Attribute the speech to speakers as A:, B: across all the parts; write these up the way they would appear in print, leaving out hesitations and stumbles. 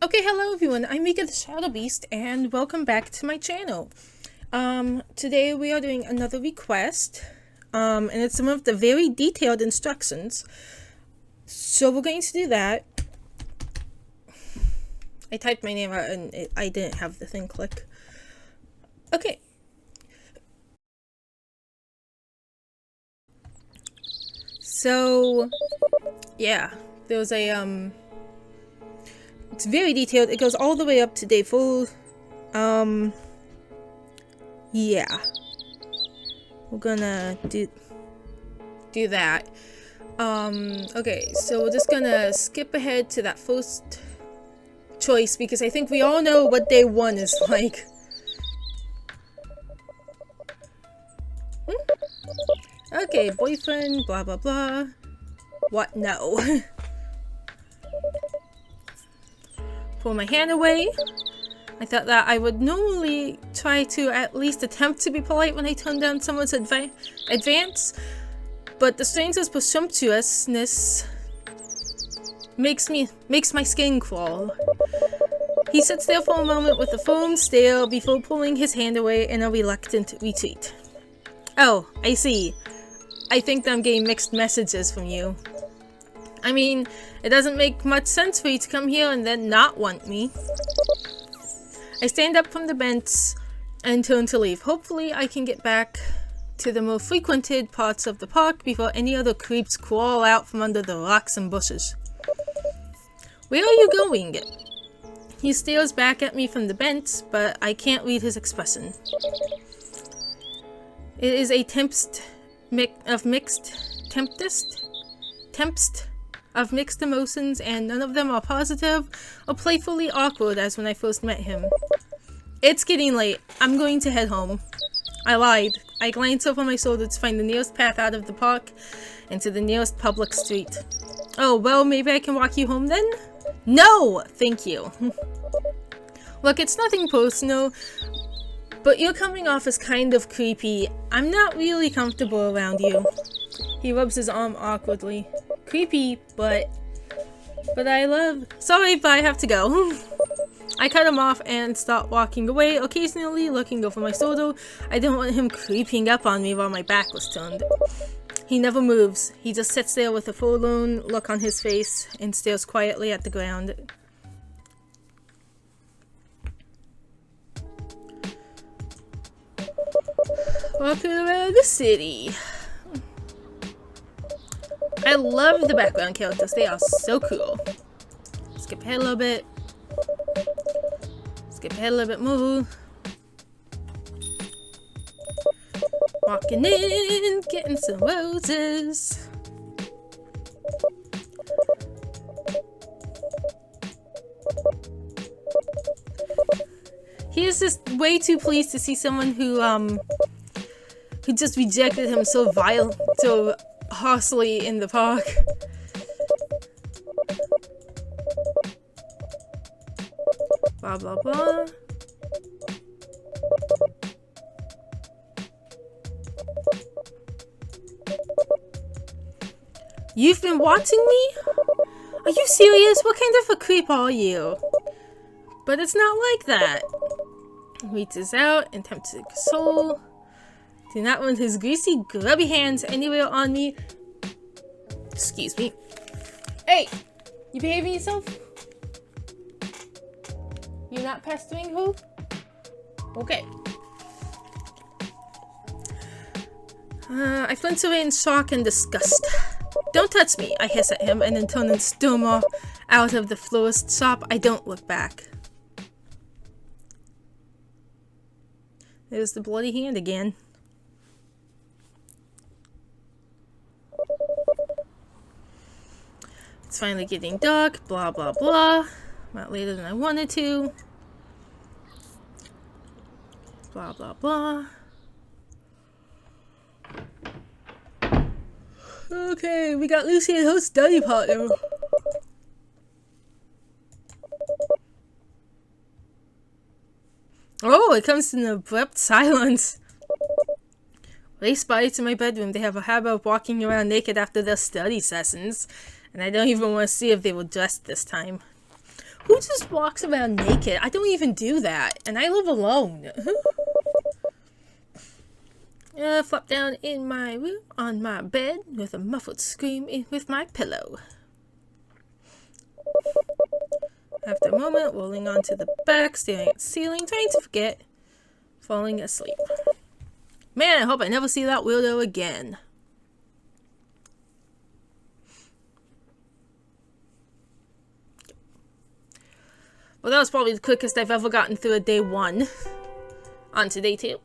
A: Okay, hello everyone, I'm Mika the Shadowbeast, and welcome back to my channel. Today we are doing another request, and it's some of the very detailed instructions. So we're going to do that. I typed my name out and I didn't have the thing click. Okay. So, yeah, there was a, it's very detailed. It goes all the way up to day 4. Yeah. We're gonna do that. Okay, so we're just gonna skip ahead to that first choice because I think we all know what day 1 is like. Okay, boyfriend, blah blah blah. What? No. Pull my hand away. I thought that I would normally try to at least attempt to be polite when I turn down someone's advance, but the stranger's presumptuousness makes my skin crawl. He sits there for a moment with a firm stare before pulling his hand away in a reluctant retreat. Oh, I see. I think that I'm getting mixed messages from you. I mean, it doesn't make much sense for you to come here and then not want me. I stand up from the bench and turn to leave. Hopefully I can get back to the more frequented parts of the park before any other creeps crawl out from under the rocks and bushes. Where are you going? He stares back at me from the bench, but I can't read his expression. It is a tempest of mixed emotions, and none of them are positive or playfully awkward as when I first met him. It's getting late. I'm going to head home. I lied. I glanced over my shoulder to find the nearest path out of the park and to the nearest public street. Oh, well, maybe I can walk you home then? No! Thank you. Look, it's nothing personal, but you're coming off as kind of creepy. I'm not really comfortable around you. He rubs his arm awkwardly. Creepy, but sorry, but I have to go. I cut him off and start walking away, occasionally looking over my shoulder. I don't want him creeping up on me while my back was turned. He never moves. He just sits there with a forlorn look on his face and stares quietly at the ground. Walking around the city. I love the background characters. They are so cool. Skip ahead a little bit. Skip ahead a little bit more. Walking in, getting some roses. He is just way too pleased to see someone who just rejected him so harshly in the park. Blah blah blah. You've been watching me? Are you serious? What kind of a creep are you? But it's not like that. Reaches out and attempts to console. Do not want his greasy, grubby hands anywhere on me. Excuse me. Hey! You behaving yourself? You're not pestering who? Okay. I flinch away in shock and disgust. Don't touch me, I hiss at him and then turn and storm off out of the florist shop. I don't look back. There's the bloody hand again. It's finally getting dark, blah blah blah. Not later than I wanted to. Blah blah blah. Okay, we got Lucy and her study partner. Oh, it comes to an abrupt silence. They spy to my bedroom. They have a habit of walking around naked after their study sessions, and I don't even want to see if they were dressed this time. Who just walks around naked? I don't even do that, and I live alone. Flop down in my room on my bed with a muffled scream with my pillow. After a moment, rolling onto the back, staring at the ceiling, trying to forget, falling asleep. Man, I hope I never see that weirdo again. Well, that was probably the quickest I've ever gotten through a day 1. On to day 2.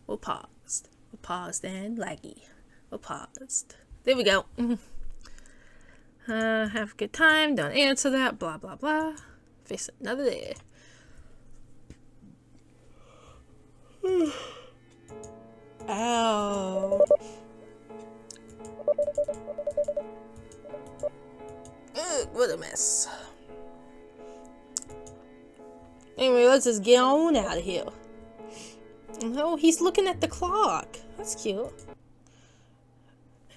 A: We're paused and laggy. We're paused. There we go. Have a good time, don't answer that, blah blah blah. Face another day. Ow. Ugh, what a mess. Anyway, let's just get on out of here. Oh, he's looking at the clock. That's cute.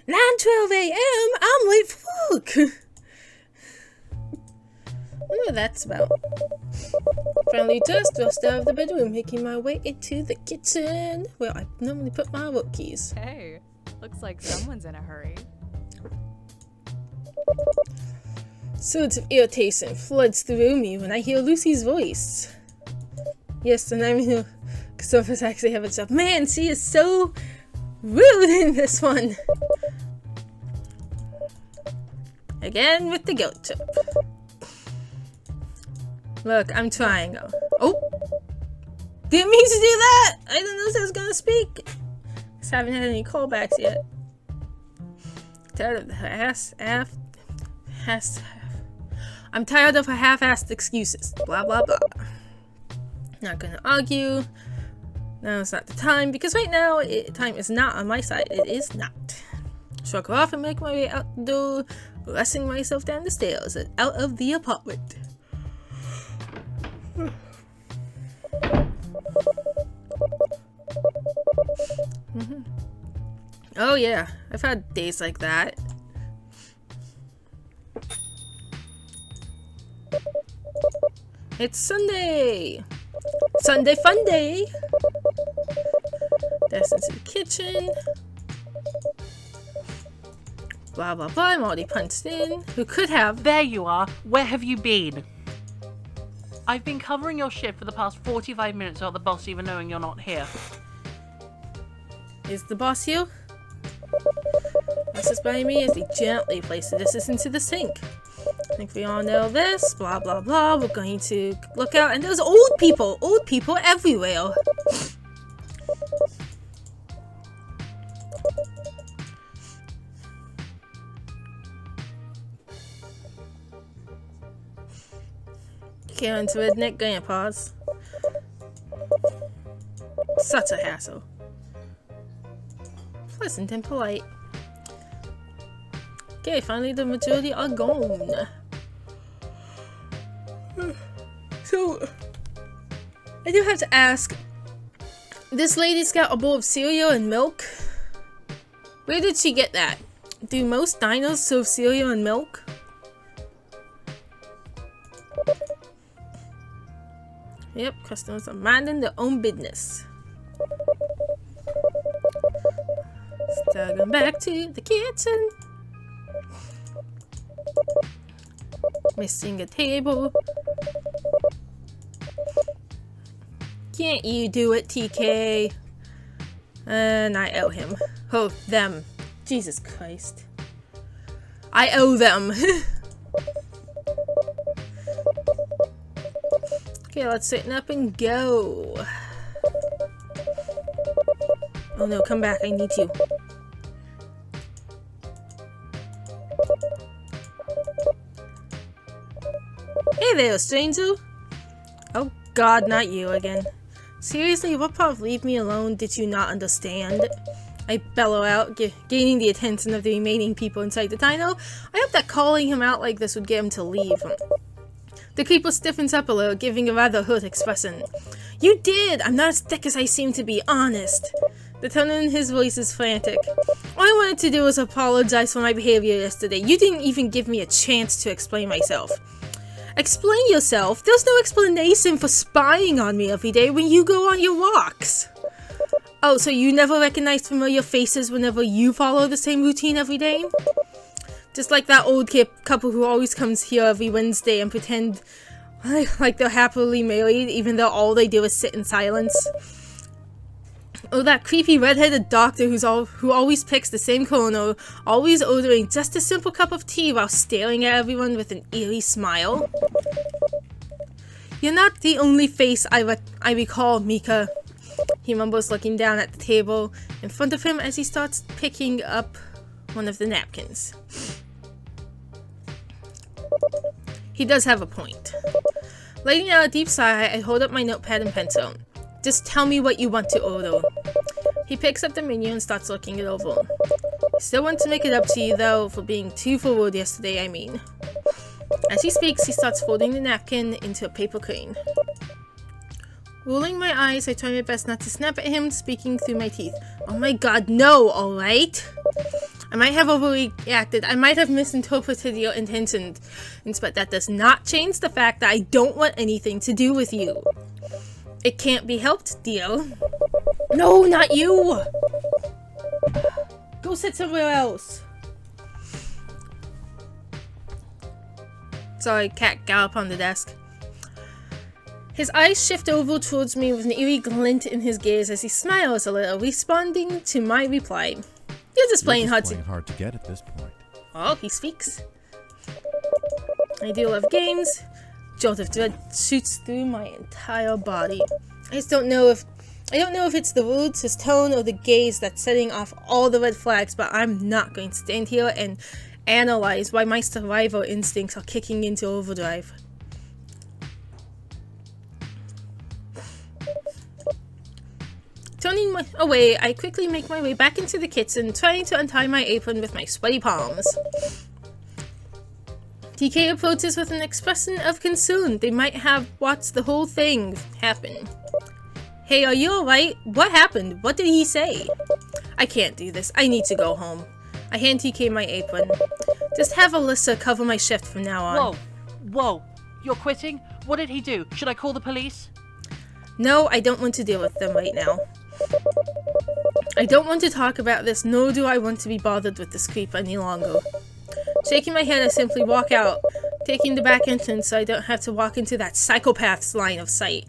A: 9:12 a.m. I'm late for work. I wonder what that's about. Finally dressed out of the bedroom, making my way into the kitchen, where I normally put my work keys.
B: Hey, looks like someone's in a hurry.
A: Surge of irritation floods through me when I hear Lucy's voice. Yes, and I'm here. Some of us actually have a job. Man, she is so rude in this one. Again with the guilt trip. Look, I'm trying. Oh! Didn't mean to do that! I didn't know I was gonna speak. Just haven't had any callbacks yet. Tired of the I'm tired of her half-assed excuses. Blah blah blah. Not gonna argue. Now it's not the time, because right now, time is not on my side. It is not. Shrug her off and make my way out the door, rushing myself down the stairs and out of the apartment. Oh yeah, I've had days like that. It's Sunday! Sunday fun day! That's into the kitchen. Blah blah blah, I'm already punched in. Who could have?
C: There you are. Where have you been? I've been covering your shift for the past 45 minutes without the boss even knowing you're not here.
A: Is the boss here? Passes by me as we gently place the dishes into the sink. I think we all know this. Blah blah blah. We're going to look out, and there's old people everywhere. Karen's redneck grandpas. Such a hassle. Pleasant and polite. Okay, finally the majority are gone. So, I do have to ask, this lady's got a bowl of cereal and milk. Where did she get that? Do most diners serve cereal and milk? Yep, customers are minding their own business. Still going back to the kitchen. Missing a table. Can't you do it, TK? And I owe him. Oh, them. Jesus Christ. I owe them. Okay, let's straighten up and go. Oh no, come back, I need you. Hey there, stranger! Oh god, not you again. Seriously, what part of leave me alone did you not understand? I bellow out, gaining the attention of the remaining people inside the dino. I hope that calling him out like this would get him to leave. The creeper stiffens up a little, giving a rather hurt expression. You did! I'm not as thick as I seem to be, honest. The tone in his voice is frantic. All I wanted to do was apologize for my behavior yesterday. You didn't even give me a chance to explain myself. Explain yourself? There's no explanation for spying on me every day when you go on your walks. Oh, so you never recognize familiar faces whenever you follow the same routine every day? Just like that old couple who always comes here every Wednesday and pretend like they're happily married, even though all they do is sit in silence. Or that creepy redheaded doctor who always picks the same corner, always ordering just a simple cup of tea while staring at everyone with an eerie smile. You're not the only face I recall, Mika. He mumbles, looking down at the table in front of him as he starts picking up one of the napkins. He does have a point. Letting out a deep sigh, I hold up my notepad and pencil. Just tell me what you want to order. He picks up the menu and starts looking it over. I still want to make it up to you, though, for being too forward yesterday, I mean. As he speaks, he starts folding the napkin into a paper crane. Rolling my eyes, I try my best not to snap at him, speaking through my teeth. Oh my god, no, alright? I might have overreacted. I might have misinterpreted your intentions, but that does not change the fact that I don't want anything to do with you. It can't be helped, dear. No, not you! Go sit somewhere else. Sorry, cat gallop on the desk. His eyes shift over towards me with an eerie glint in his gaze as he smiles a little, responding to my reply. You're just playing hard
D: to get at this point.
A: Oh, he speaks. I do love games. Jolt of dread shoots through my entire body. I just don't know if it's the words, his tone, or the gaze that's setting off all the red flags, but I'm not going to stand here and analyze why my survival instincts are kicking into overdrive. Turning away, I quickly make my way back into the kitchen, trying to untie my apron with my sweaty palms. TK approaches with an expression of concern. They might have watched the whole thing happen. Hey, are you alright? What happened? What did he say? I can't do this. I need to go home. I hand TK my apron. Just have Alyssa cover my shift from now on.
C: Whoa. You're quitting? What did he do? Should I call the police?
A: No, I don't want to deal with them right now. I don't want to talk about this, nor do I want to be bothered with this creep any longer. Shaking my head, I simply walk out, taking the back entrance so I don't have to walk into that psychopath's line of sight.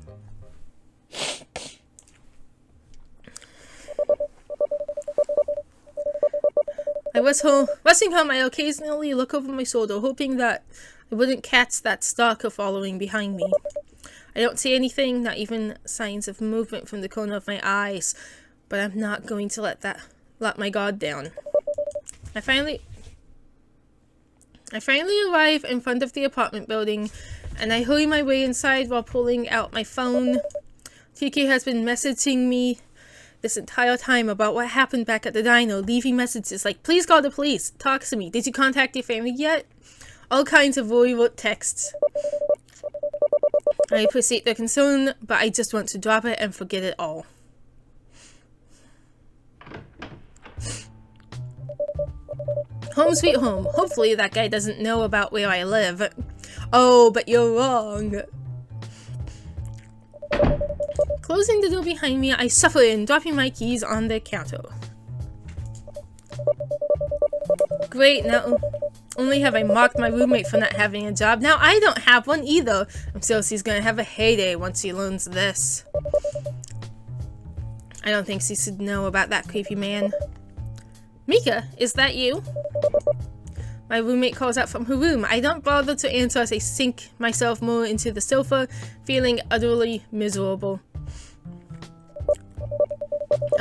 A: Rushing home, I occasionally look over my shoulder, hoping that I wouldn't catch that stalker following behind me. I don't see anything, not even signs of movement from the corner of my eyes, but I'm not going to let my guard down. I finally arrive in front of the apartment building, and I hurry my way inside while pulling out my phone. TK has been messaging me this entire time about what happened back at the diner, leaving messages like, please call the police, talk to me, did you contact your family yet? All kinds of worry-wrote texts. I appreciate their concern, but I just want to drop it and forget it all. Home sweet home. Hopefully that guy doesn't know about where I live. Oh, but you're wrong. Closing the door behind me, I shuffle in, dropping my keys on the counter. Great, now only have I mocked my roommate for not having a job, now I don't have one either. I'm sure she's gonna have a heyday once she learns this. I don't think she should know about that creepy man. Mika, is that you? My roommate calls out from her room. I don't bother to answer as I sink myself more into the sofa, feeling utterly miserable.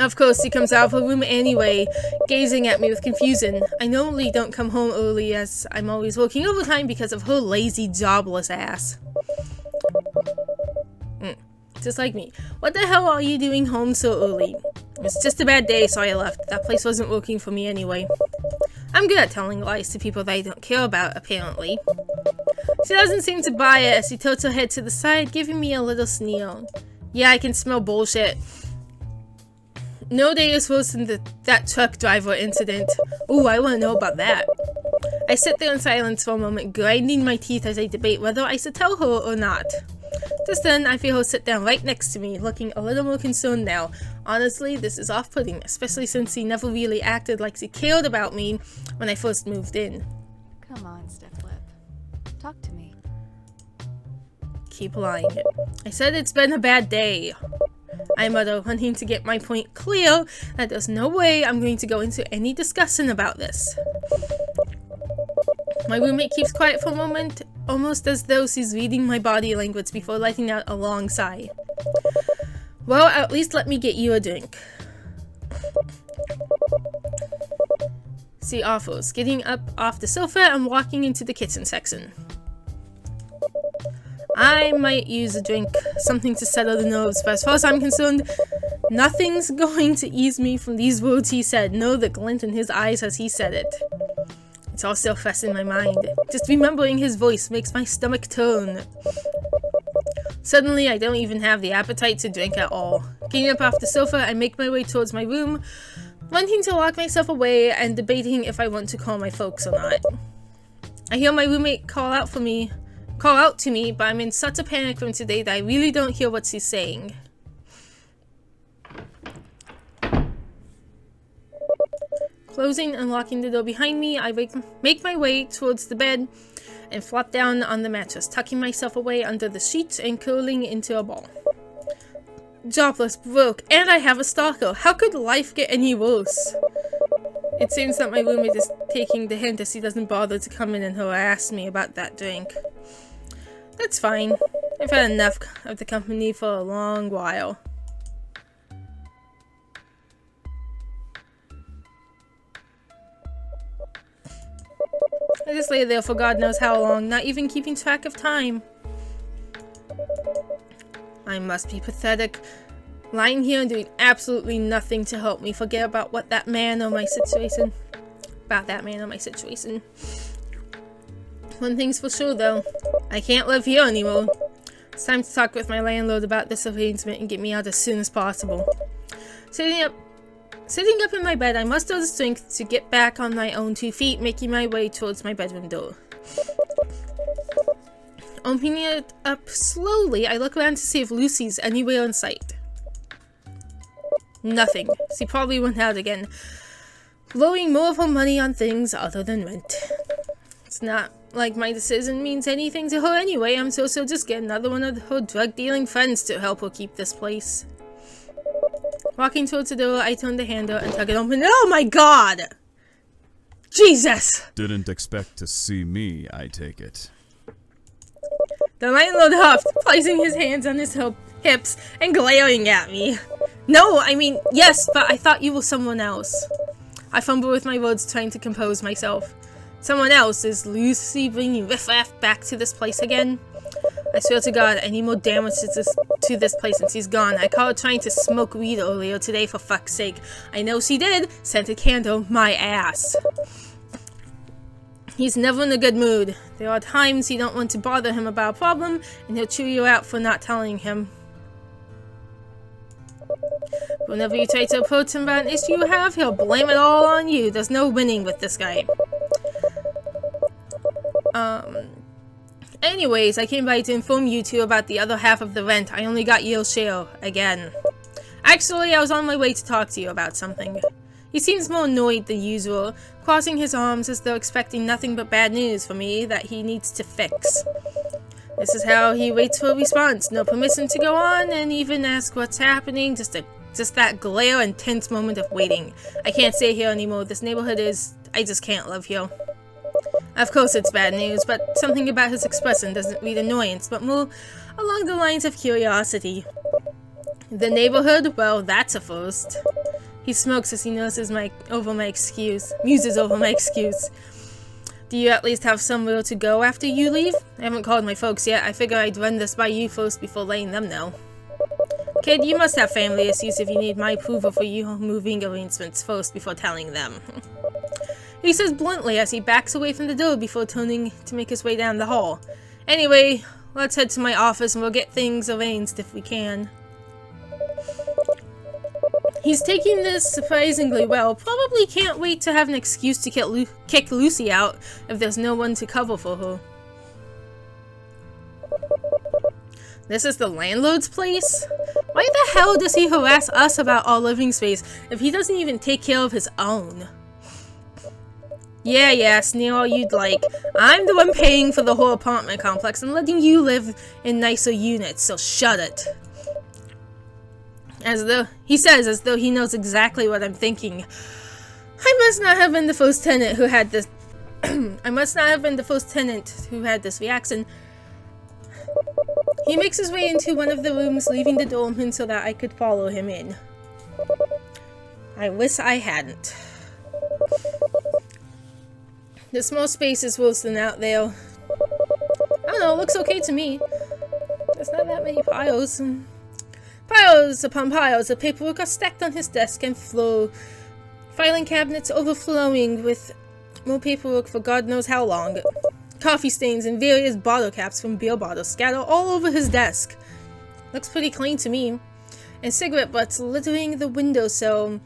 A: Of course, she comes out of her room anyway, gazing at me with confusion. I normally don't come home early as I'm always working overtime because of her lazy, jobless ass. Just like me. What the hell are you doing home so early? It's just a bad day, so I left. That place wasn't working for me anyway. I'm good at telling lies to people that I don't care about, apparently. She doesn't seem to buy it as she tilts her head to the side, giving me a little sneer. Yeah, I can smell bullshit. No day is worse than that truck driver incident. Ooh, I want to know about that. I sit there in silence for a moment, grinding my teeth as I debate whether I should tell her or not. Just then, I feel her sit down right next to me, looking a little more concerned now. Honestly, this is off-putting, especially since he never really acted like he cared about me when I first moved in.
B: Come on, stiff lip. Talk to me.
A: Keep lying. I said it's been a bad day. I mutter, wanting to get my point clear that there's no way I'm going to go into any discussion about this. My roommate keeps quiet for a moment, almost as though she's reading my body language before letting out a long sigh. Well, at least let me get you a drink. She offers, getting up off the sofa and walking into the kitchen section. I might use a drink, something to settle the nerves, but as far as I'm concerned, nothing's going to ease me from these words he said. No, the glint in his eyes as he said it. It's all still fresh in my mind. Just remembering his voice makes my stomach turn. Suddenly, I don't even have the appetite to drink at all. Getting up off the sofa, I make my way towards my room, wanting to lock myself away and debating if I want to call my folks or not. I hear my roommate call out to me, but I'm in such a panic from today that I really don't hear what she's saying. Closing and locking the door behind me, I make my way towards the bed and flop down on the mattress, tucking myself away under the sheets and curling into a ball. Jobless, broke, and I have a stalker. How could life get any worse? It seems that my roommate is taking the hint as he doesn't bother to come in and harass me about that drink. That's fine. I've had enough of the company for a long while. I just lay there for God knows how long, not even keeping track of time. I must be pathetic, lying here and doing absolutely nothing to help me forget about that man or my situation. One thing's for sure though, I can't live here anymore. It's time to talk with my landlord about this arrangement and get me out as soon as possible. Sitting up in my bed, I muster the strength to get back on my own 2 feet, making my way towards my bedroom door. Opening it up slowly, I look around to see if Lucy's anywhere in sight. Nothing. She probably went out again, blowing more of her money on things other than rent. It's not like my decision means anything to her anyway. I'm sure she'll just get another one of her drug-dealing friends to help her keep this place. Walking towards the door, I turn the handle and tug it open. Oh my god! Jesus!
D: Didn't expect to see me, I take it.
A: The landlord huffed, placing his hands on his hips and glaring at me. No, I mean, yes, but I thought you were someone else. I fumble with my words, trying to compose myself. Someone else? Is Lucy bringing riffraff back to this place again? I swear to God, I need more damage to this place since he's gone. I caught her trying to smoke weed earlier today, for fuck's sake. I know she did. Sent a candle, my ass. He's never in a good mood. There are times you don't want to bother him about a problem, and he'll chew you out for not telling him. Whenever you try to approach him about an issue you have, he'll blame it all on you. There's no winning with this guy. Anyways, I came by to inform you two about the other half of the rent. I only got your share, again. Actually, I was on my way to talk to you about something. He seems more annoyed than usual, crossing his arms as though expecting nothing but bad news for me that he needs to fix. This is how he waits for a response. No permission to go on and even ask what's happening. Just that glare and tense moment of waiting. I can't stay here anymore. This neighborhood I just can't live here. Of course it's bad news, but something about his expression doesn't read annoyance, but more along the lines of curiosity. The neighborhood? Well, that's a first. He smokes as he muses over my excuse. Do you at least have somewhere to go after you leave? I haven't called my folks yet. I figure I'd run this by you first before letting them know. Kid, you must have family issues if you need my approval for your moving arrangements first before telling them. He says bluntly as he backs away from the door before turning to make his way down the hall. Anyway, let's head to my office and we'll get things arranged if we can. He's taking this surprisingly well. Probably can't wait to have an excuse to kick Lucy out if there's no one to cover for her. This is the landlord's place? Why the hell does he harass us about our living space if he doesn't even take care of his own? Yeah, sneer all you'd like. I'm the one paying for the whole apartment complex and letting you live in nicer units, so shut it. He says as though he knows exactly what I'm thinking. I must not have been the first tenant who had this reaction. He makes his way into one of the rooms, leaving the door open so that I could follow him in. I wish I hadn't. The small space is worse than out there. I don't know, it looks okay to me. There's not that many piles. Piles upon piles of paperwork are stacked on his desk and floor. Filing cabinets overflowing with more paperwork for God knows how long. Coffee stains and various bottle caps from beer bottles scattered all over his desk. Looks pretty clean to me. And cigarette butts littering the windowsill,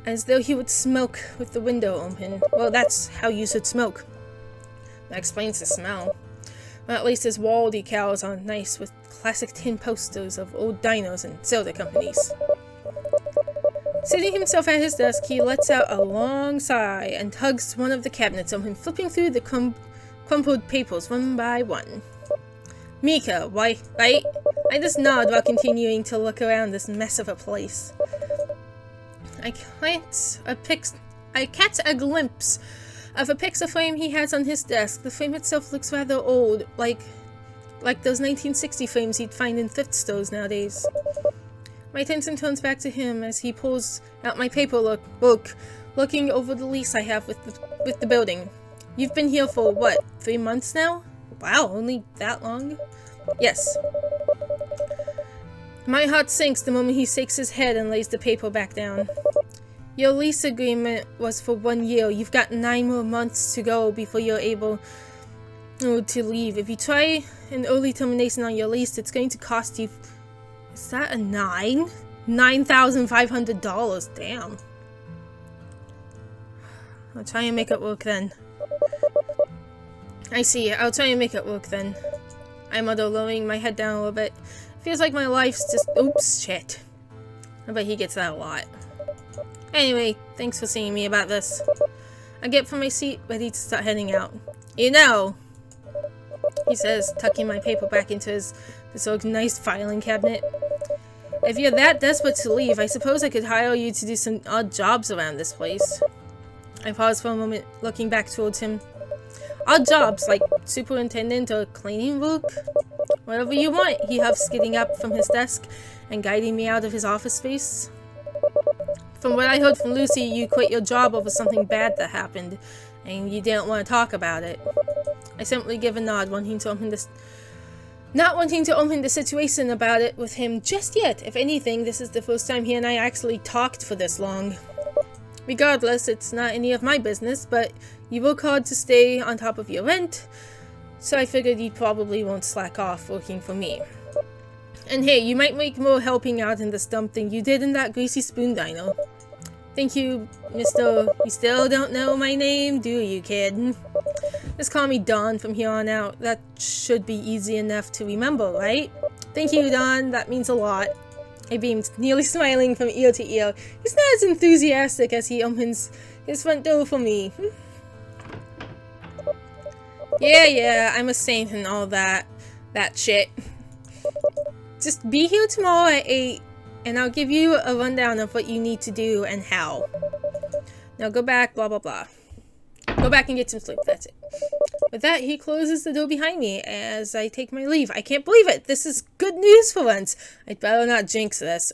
A: as though he would smoke with the window open. Well, that's how you should smoke. That explains the smell. Well, at least his wall decals are nice with classic tin posters of old dinos and soda companies. Sitting himself at his desk, he lets out a long sigh and tugs one of the cabinets open, flipping through the crumpled papers one by one. Mika, why, right? I just nod while continuing to look around this mess of a place. I catch a glimpse of a picture frame he has on his desk. The frame itself looks rather old, like those 1960 frames you'd find in thrift stores nowadays. My attention turns back to him as he pulls out my paperwork, looking over the lease I have with the building. You've been here for, what, 3 months now? Wow, only that long? Yes. My heart sinks the moment he shakes his head and lays the paper back down. Your lease agreement was for 1 year. You've got 9 more months to go before you're able to leave. If you try an early termination on your lease, it's going to cost you... Is that a 9? $9,500. Damn. I'll try and make it work then. I see. I'll try and make it work then. I mutter, lowering my head down a little bit. Feels like my life's just... Oops, shit. I bet he gets that a lot. Anyway, thanks for seeing me about this. I get from my seat, ready to start heading out. You know, he says, tucking my paper back into this organized filing cabinet. If you're that desperate to leave, I suppose I could hire you to do some odd jobs around this place. I pause for a moment, looking back towards him. Odd jobs, like superintendent or cleaning work? Whatever you want, he huffs, getting up from his desk and guiding me out of his office space. From what I heard from Lucy, you quit your job over something bad that happened, and you didn't want to talk about it. I simply give a nod, not wanting to open the situation about it with him just yet. If anything, this is the first time he and I actually talked for this long. Regardless, it's not any of my business, but you work hard to stay on top of your rent, so I figured you probably won't slack off working for me. And hey, you might make more helping out in this dump than you did in that greasy spoon dino. Thank you, Mr. You still don't know my name, do you, kid? Just call me Don from here on out. That should be easy enough to remember, right? Thank you, Don. That means a lot. I beamed, nearly smiling from ear to ear. He's not as enthusiastic as he opens his front door for me. Yeah, I'm a saint and all that shit. Just be here tomorrow at 8, and I'll give you a rundown of what you need to do and how. Now go back, blah blah blah. Go back and get some sleep, that's it. With that, he closes the door behind me as I take my leave. I can't believe it! This is good news for once! I'd better not jinx this.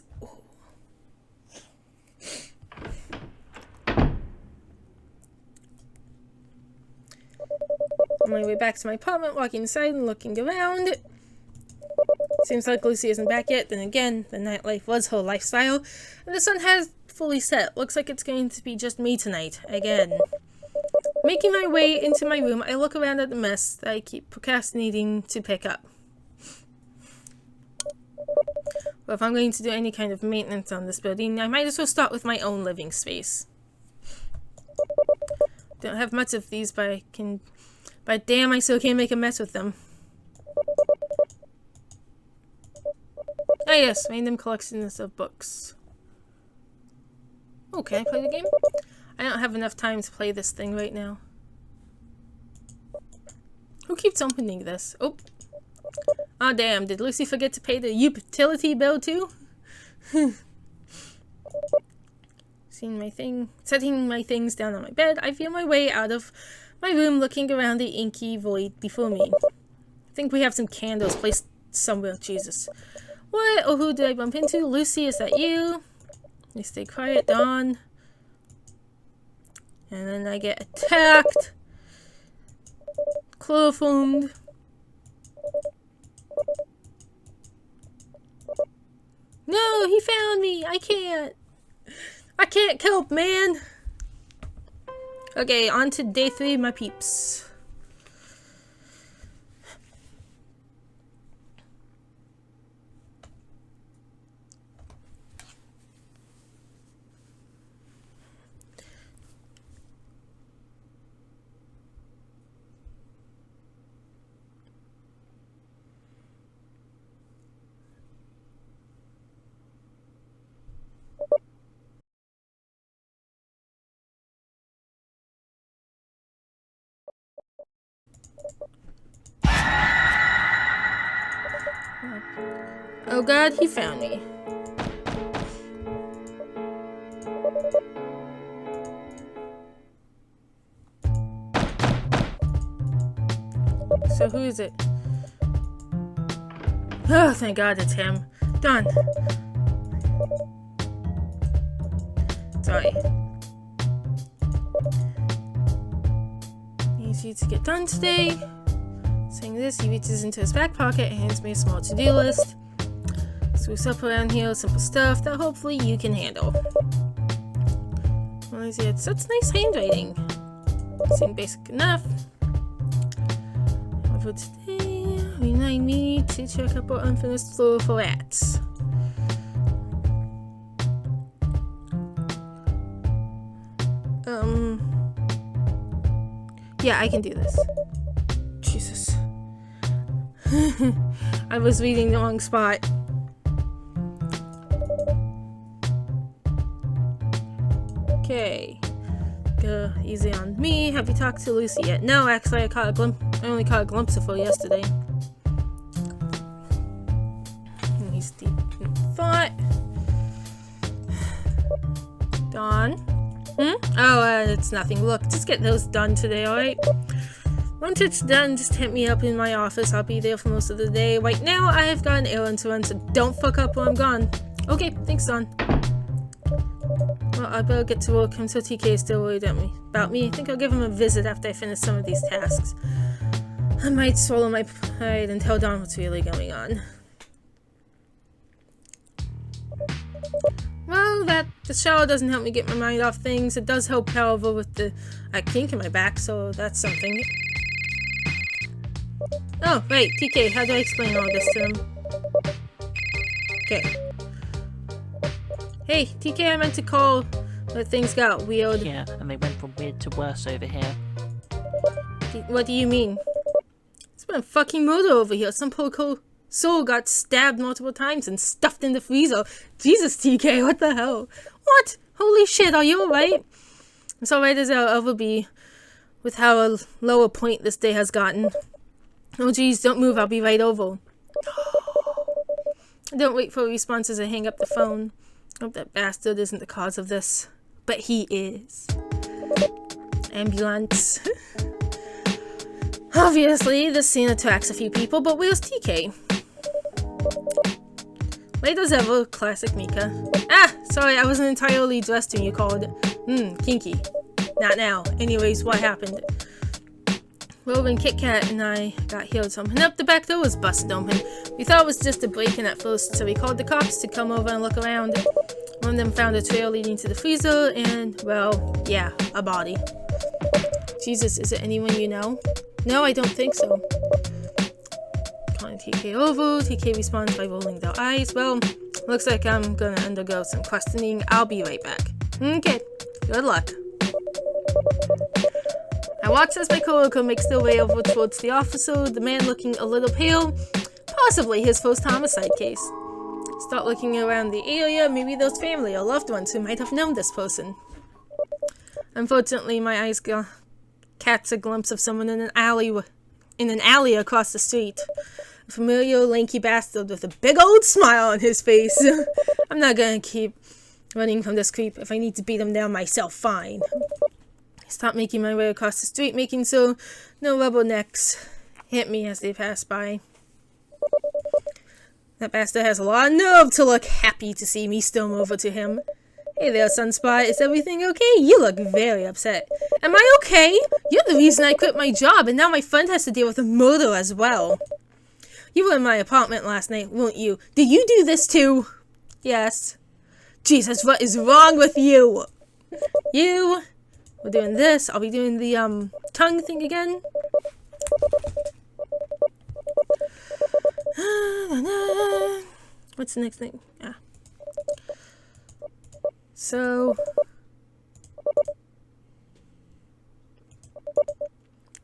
A: On my way back to my apartment, walking inside and looking around. Seems like Lucy isn't back yet. Then again, the nightlife was her lifestyle, and the sun has fully set. Looks like it's going to be just me tonight, again. Making my way into my room, I look around at the mess that I keep procrastinating to pick up. But if I'm going to do any kind of maintenance on this building, I might as well start with my own living space. Don't have much of these, but damn, I still can't make a mess with them. Ah yes, random collections of books. Oh, can I play the game? I don't have enough time to play this thing right now. Who keeps opening this? Oh. Oh damn, did Lucy forget to pay the utility bill too? Setting my things down on my bed, I feel my way out of my room looking around the inky void before me. I think we have some candles placed somewhere. Jesus. What? Oh, who did I bump into? Lucy, is that you? You stay quiet, Dawn. And then I get attacked. Chloroformed. No, he found me. I can't cope, man. Okay, on to day 3, my peeps. Oh god, he found me. So who is it? Oh, thank god it's him. Done. Sorry. Easy to get done today. Saying this, he reaches into his back pocket and hands me a small to-do list. Swoops up around here with simple stuff that hopefully you can handle. Well, it's such nice handwriting. Seemed basic enough. For today, remind me to check up on unfinished floor for rats. Yeah, I can do this. Jesus. I was reading the wrong spot. Okay. Go easy on me. Have you talked to Lucy yet? No, actually, I only caught a glimpse of her yesterday. He's deep in thought. Dawn? Oh, it's nothing. Look, just get those done today, alright? Once it's done, just hit me up in my office. I'll be there for most of the day. Right now, I have got an errand to run, so don't fuck up while I'm gone. Okay, thanks, Dawn. Well, I better get to work. I'm so TK is still worried about me. I think I'll give him a visit after I finish some of these tasks. I might swallow my pride and tell Dawn what's really going on. Well, the shower doesn't help me get my mind off things. It does help, however, with the kink in my back, so that's something. Oh, right, TK, how do I explain all this to them? Okay. Hey, TK, I meant to call, but things got weird.
C: Yeah, and they went from weird to worse over here.
A: What do you mean? It's been a fucking murder over here. Some poor soul got stabbed multiple times and stuffed in the freezer. Jesus, TK, what the hell? What? Holy shit, are you alright? As alright as I'll ever be with how low a point this day has gotten. Oh geez, don't move, I'll be right over. Don't wait for a response as I hang up the phone. Hope that bastard isn't the cause of this. But he is. Ambulance. Obviously, this scene attracts a few people, but where's TK? Late as ever, classic Mika. Ah! Sorry, I wasn't entirely dressed when you called. Kinky. Not now. Anyways, what happened? Well, when Kit Kat and I got healed something up, the back door was busted open. We thought it was just a break-in at first, so we called the cops to come over and look around. One of them found a trail leading to the freezer, and, well, yeah, a body. Jesus, is it anyone you know? No, I don't think so. Calling TK over, TK responds by rolling their eyes. Well, Looks like I'm gonna undergo some questioning. I'll be right back. Okay, good luck. I watched as my coworker makes their way over towards the officer, the man looking a little pale, possibly his first homicide case. Start looking around the area, maybe there's family or loved ones who might have known this person. Unfortunately, my eyes catch a glimpse of someone in an alley across the street. A familiar, lanky bastard with a big old smile on his face. I'm not gonna keep running from this creep. If I need to beat him down myself, fine. I start making my way across the street, making so no rubbernecks hit me as they pass by. That bastard has a lot of nerve to look happy to see me storm over to him. Hey there, Sunspot. Is everything okay? You look very upset. Am I okay? You're the reason I quit my job, and now my friend has to deal with a murder as well. You were in my apartment last night, weren't you? Did you do this too? Yes. Jesus, what is wrong with you? You... We're doing this. I'll be doing the, tongue thing again. What's the next thing? Ah. So...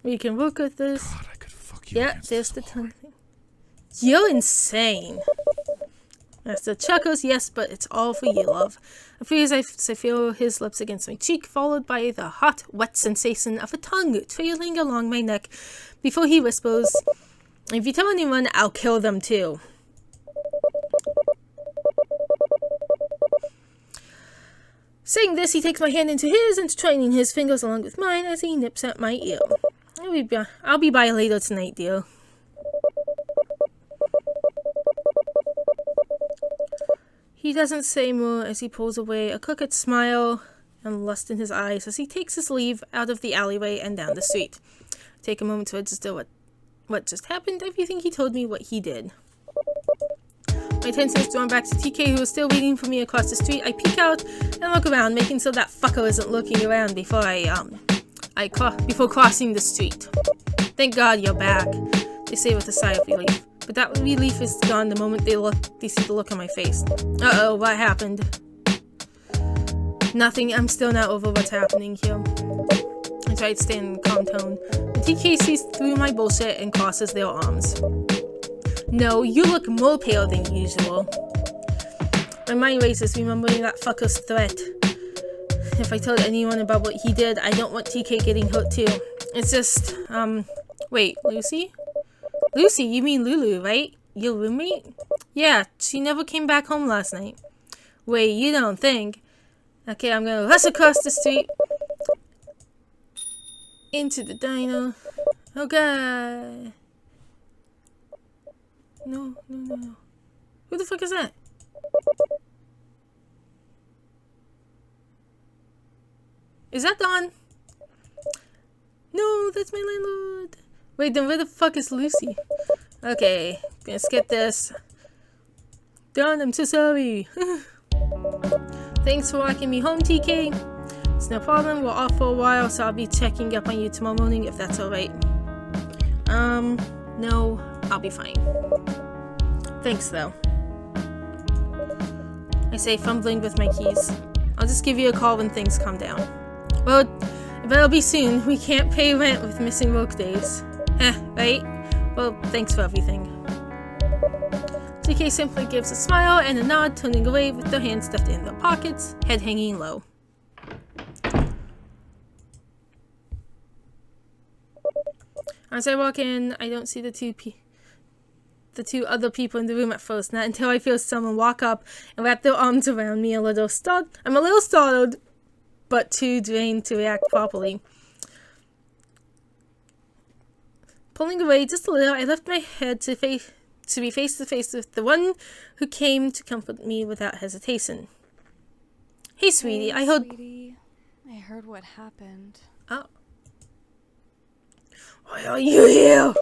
A: we can work with this.
D: God, I could fuck you.
A: Yeah, there's the tongue thing. You're insane. Master chuckles, yes, but it's all for you, love. I feel his lips against my cheek, followed by the hot, wet sensation of a tongue trailing along my neck, before he whispers, if you tell anyone, I'll kill them too. Saying this, he takes my hand into his, entwining his fingers along with mine as he nips at my ear. I'll be by later tonight, dear. He doesn't say more as he pulls away, a crooked smile and lust in his eyes as he takes his leave out of the alleyway and down the street. I take a moment to register what just happened. Everything he told me what he did. My attention is drawn back to TK, who is still waiting for me across the street. I peek out and look around, making sure that fucker isn't looking around before before crossing the street. Thank God you're back, they say with a sigh of relief. But that relief is gone the moment they see the look on my face. Uh-oh, what happened? Nothing, I'm still not over what's happening here. I try to stay in a calm tone. The TK sees through my bullshit and crosses their arms. No, you look more pale than usual. My mind races, remembering that fucker's threat. If I told anyone about what he did, I don't want TK getting hurt too. It's just, wait, Lucy? Lucy, you mean Lulu, right? Your roommate? Yeah, she never came back home last night. Wait, you don't think? Okay, I'm gonna rush across the street. Into the diner. Oh god. No. Who the fuck is that? Is that Dawn? No, that's my landlord. Wait, then where the fuck is Lucy? Okay, gonna skip this. Dawn, I'm so sorry. Thanks for walking me home, TK. It's no problem, we're off for a while, so I'll be checking up on you tomorrow morning if that's alright. No, I'll be fine. Thanks, though. I say, fumbling with my keys. I'll just give you a call when things calm down. Well, it better be soon. We can't pay rent with missing work days. Right? Well, thanks for everything. TK simply gives a smile and a nod, turning away with their hands stuffed in their pockets, head hanging low. As I walk in, I don't see the two other people in the room at first, not until I feel someone walk up and wrap their arms around me. I'm a little startled, but too drained to react properly. Pulling away just a little, I lift my head to be face to face with the one who came to comfort me without hesitation. Hey, sweetie,
B: I heard what happened.
A: Oh. Why are you here?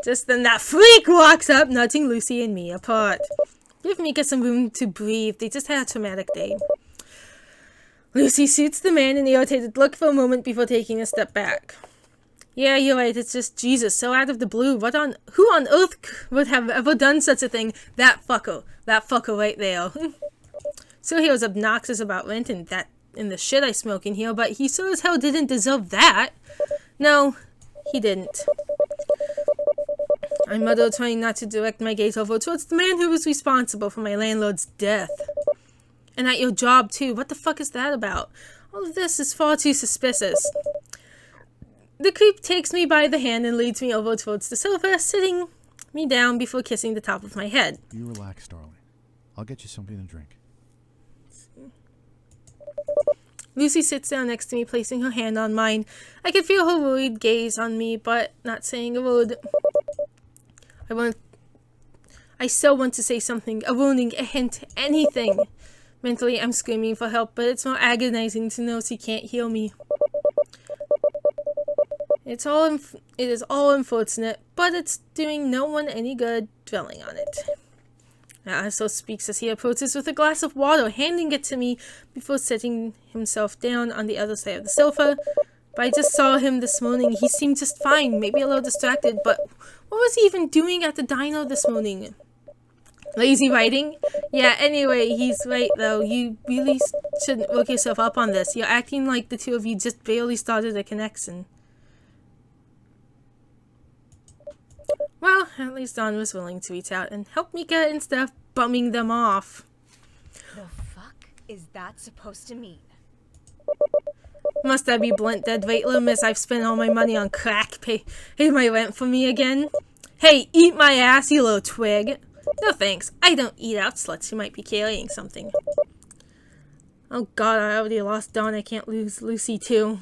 A: Just then that freak walks up, nudging Lucy and me apart. Give Mika some room to breathe. They just had a traumatic day. Lucy shoots the man an irritated look for a moment before taking a step back. Yeah, you're right, it's just Jesus, so out of the blue. Who on earth would have ever done such a thing? That fucker right there. So he was obnoxious about rent and the shit I smoke in here, but he sure as hell didn't deserve that. No, he didn't. I muttered, trying not to direct my gaze over towards the man who was responsible for my landlord's death. And at your job, too. What the fuck is that about? All of this is far too suspicious. The creep takes me by the hand and leads me over towards the sofa, sitting me down before kissing the top of my head.
E: You relax, darling. I'll get you something to drink.
A: Lucy sits down next to me, placing her hand on mine. I can feel her worried gaze on me, but not saying a word. I still want to say something, a warning, a hint, anything. Mentally, I'm screaming for help, but it's more agonizing to know she can't heal me. It is all unfortunate, but it's doing no one any good dwelling on it. Aso speaks as he approaches with a glass of water, handing it to me before setting himself down on the other side of the sofa. But I just saw him this morning. He seemed just fine, maybe a little distracted, but what was he even doing at the dino this morning? Lazy writing? Yeah, anyway, he's right though. You really shouldn't work yourself up on this. You're acting like the two of you just barely started a connection. Well, at least Dawn was willing to reach out and help Mika instead of bumming them off.
F: The fuck is that supposed to mean?
A: Must I be blunt, dead weightlum, as I've spent all my money on crack? Pay my rent for me again? Hey, eat my ass, you little twig. No thanks, I don't eat out sluts who might be carrying something. Oh god, I already lost Dawn, I can't lose Lucy too.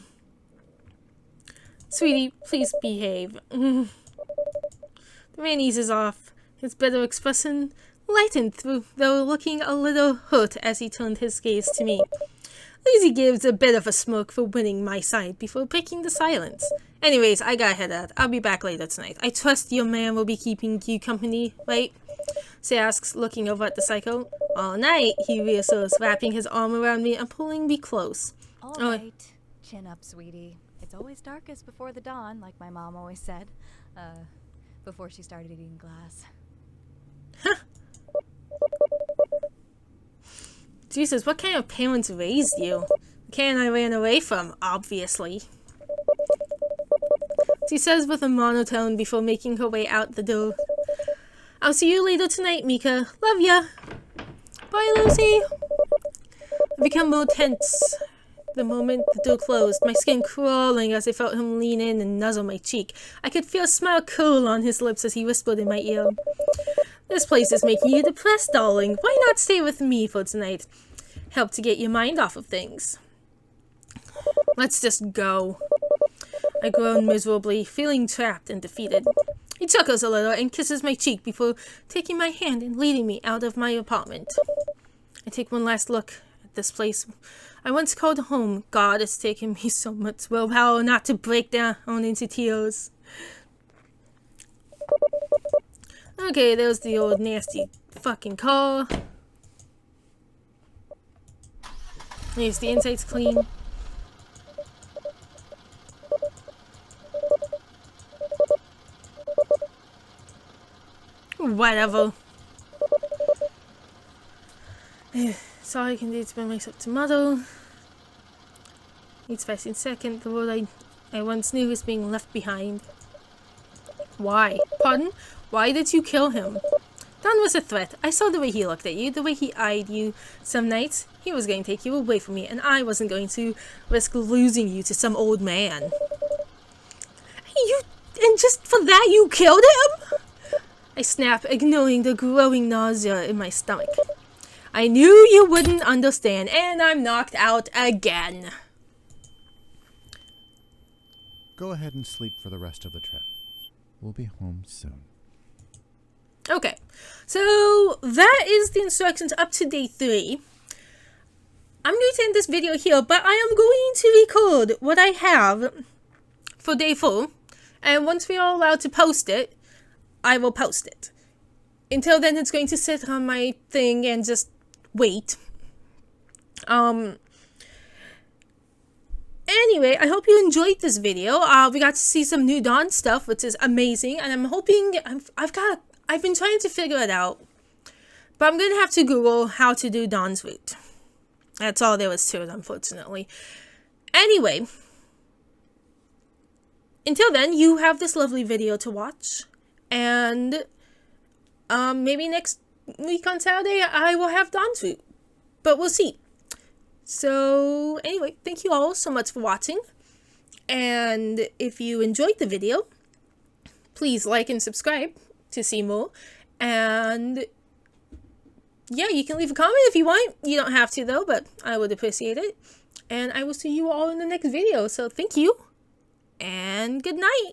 A: Sweetie, please behave. The man eases off, his better expression lightened through, though looking a little hurt as he turned his gaze to me. Lucy gives a bit of a smirk for winning my side before breaking the silence. Anyways, I gotta head out. I'll be back later tonight. I trust your man will be keeping you company, right? She asks, looking over at the psycho. All night, he reassures, wrapping his arm around me and pulling me close.
B: All right. Chin up, sweetie. It's always darkest before the dawn, like my mom always said. Before she started eating glass.
A: Jesus, what kind of parents raised you? The kind I ran away from, obviously. She says with a monotone before making her way out the door. I'll see you later tonight, Mika. Love ya. Bye, Lucy. I become more tense the moment the door closed, my skin crawling as I felt him lean in and nuzzle my cheek. I could feel a smile curl on his lips as he whispered in my ear. This place is making you depressed, darling. Why not stay with me for tonight? Help to get your mind off of things. Let's just go. I groan miserably, feeling trapped and defeated. He chuckles a little and kisses my cheek before taking my hand and leading me out of my apartment. I take one last look at this place I once called home. God, it's taken me so much willpower not to break down into tears. Okay, there's the old nasty fucking car. At least the inside's clean. Whatever. It's all I can do to bring myself to mother. Each passing second, the world I once knew is being left behind. Why? Pardon? Why did you kill him? Don was a threat. I saw the way he looked at you, the way he eyed you some nights. He was going to take you away from me, and I wasn't going to risk losing you to some old man. And just for that you killed him? I snap, ignoring the growing nausea in my stomach. I knew you wouldn't understand, and I'm knocked out again.
E: Go ahead and sleep for the rest of the trip. We'll be home soon.
A: Okay, so that is the instructions up to day 3. I'm going to end this video here, but I am going to record what I have for day 4. And once we are allowed to post it, I will post it. Until then, it's going to sit on my thing and just wait. And anyway, I hope you enjoyed this video. We got to see some new Dawn stuff, which is amazing, and I'm hoping I've been trying to figure it out, but I'm gonna have to Google how to do Dawn's route. That's all there was to it, unfortunately. Anyway, until then, you have this lovely video to watch, and maybe next week on Saturday I will have Dawn's route, but we'll see. So anyway, thank you all so much for watching, and if you enjoyed the video, please like and subscribe to see more, and yeah, you can leave a comment if you want. You don't have to though, but I would appreciate it, and I will see you all in the next video. So thank you, and good night.